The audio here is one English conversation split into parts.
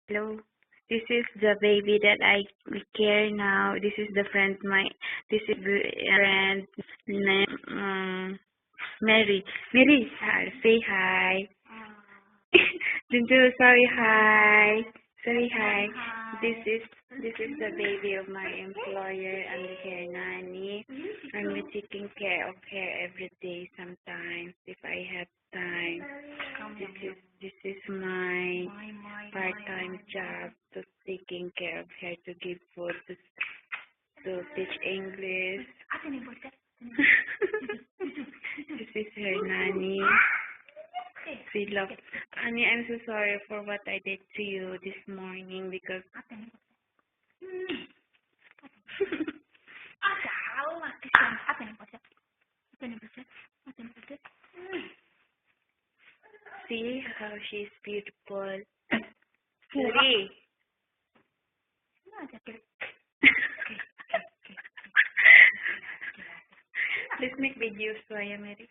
Hello. This is the baby that I care now. This is the friend this is the friend named Mary. Mary, say hi. Junju, sorry hi. Sorry hi. This is the baby of my employer. I'm the care nanny. I'm taking care of her every day sometimes if I have time. This is my part-time job to taking care of her, to give food, to teach English. This is her nanny. We love. Honey, I'm so sorry for what I did to you this morning because see how she's beautiful. Sorry. Let's make videos, Soya Mary.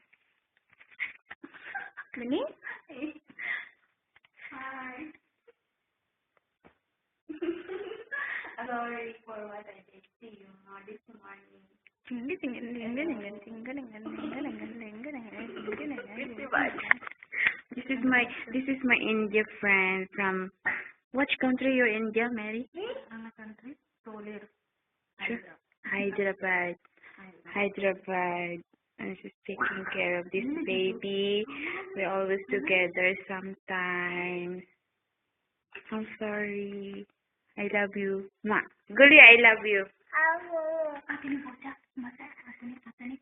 Kani? Hi. Sorry for what I did to you this morning. This is my India friend from which country you're India, Mary? Country, Soler, Hyderabad. Hyderabad. And she's taking care of this baby. We're always together sometimes. I'm sorry. I love you. Mwah. Guli, I love you. Atene bocah, masa, atene.